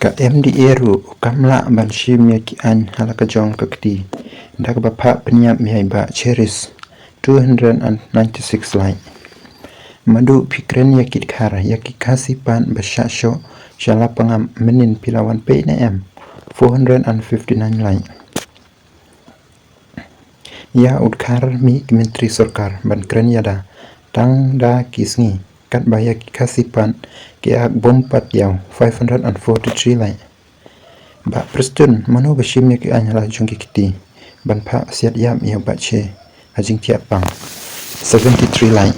Ka MDA ru kamla ban shim ki an halaka jong kakti dak bapa penyap mihai ba cheris 296 lai madu pikren yakit khara yakit kasipan basasho shala pangam menin pilawan pe na em 459 lai ya udkar mi menteri sarkar ban kren yada tang da kisngi kat bayak kasipan ke ak bom pat yaw 543 lai ba preston mano bashim ne ki anyala jongki kiti ban pha siat yam yaw ba che ajing tiat pang 73 lai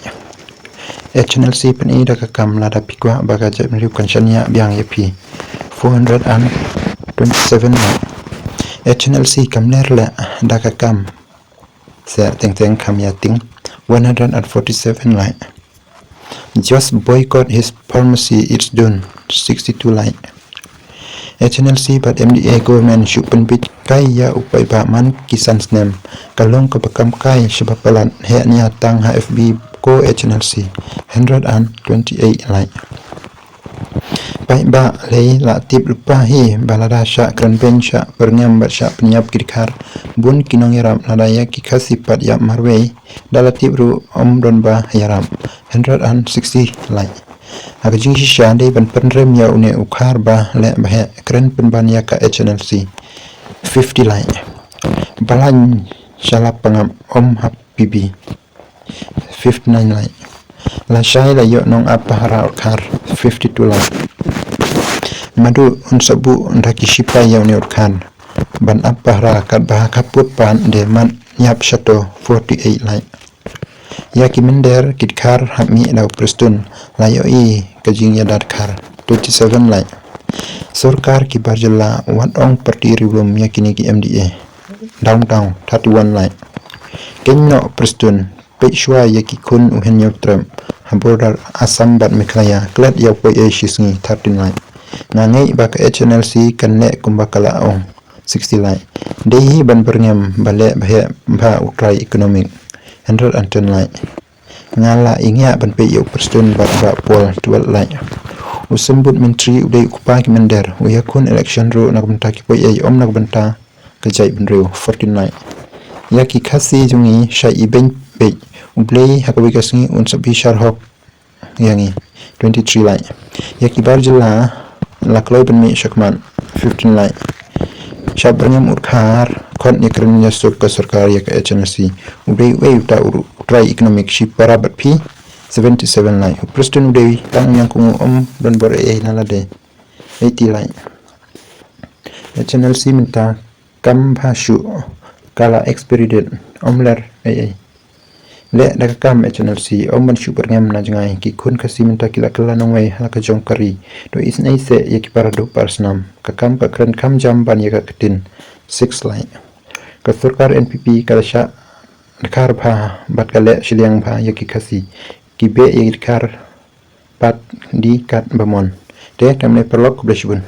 HNLC pen i da kam lada pikwa baga jap riu kanchania biang yapi 427 lai HNLC kamner la da kam sa teng kam ya ting 147 lai just boycott his pharmacy, it's done 62 lai HNLC but MDA government should bit kai ya upai ba man kisan snem kalong ka bakam kai shabapalan he nia tang HFB ko HNLC 128 lai pai ba lei la tip lupa hi balada sha kran bencha perngam ba sha penyap kirkar bun kinong yaram ladaya ki khasipat ya marwei dala tip ru don ba yaram 160 lai aga jing sha dei ban penrem ya une ukhar ba le ba he kran penban ya ka HNLC 50 lai balan shala pangam habibi 59 lai la shai la yo nong apa hara ukhar 52 lai madu unsabu ndaki shipa ya une ukhar ban apa hara kat ba kaput pan de man yap shato 48 lai ya kimender kitkhar hami dau preston layo i kajing ya dadkar 27 lai sarkar ki barjala wan ong parti ribum yakini ki MDA downtown 31 lai kenno preston pechwa yaki kun uhen yotram habodar asam bat meklaya klat ya po e shisngi 13 lai nangai bak HNLC kanne kumbakala ong 60 lai dehi ban berngam bale ba utrai economic 110 lai ngala ingya ban pe yo preston ba pol 12 lai usembut menteri udai kupa kimender uyakun election ro nak benta ki poi ai om nak benta kejai benro 14 lai yaki khasi jungi shai iben pe ublei hakawi kasngi unsabi sharhok yangi 23 lai yaki barjala lakloi ben mi shakman 15 lai shabrangam urkhar kon yakran yasuk ka sarkar yak HNLC udai we uta utrai economic shi parabat phi 77 lai preston udai tang yang kungu don bor e nalade 80 lai HNLC minta kam bhashu kala experience omlar le dak kam HNLC ban shu berngam na jangai ki kun kasi minta kila kala nongwei halaka jongkari do isnai se yaki parado parsnam ka kam ka kran kam jam ban yaka ketin 6 lai ka sarkar NPP kala sha kar bha bat kale shiliang bha yaki kasi ki be yaki kar pat di kat bamon te tamne perlok bleshbun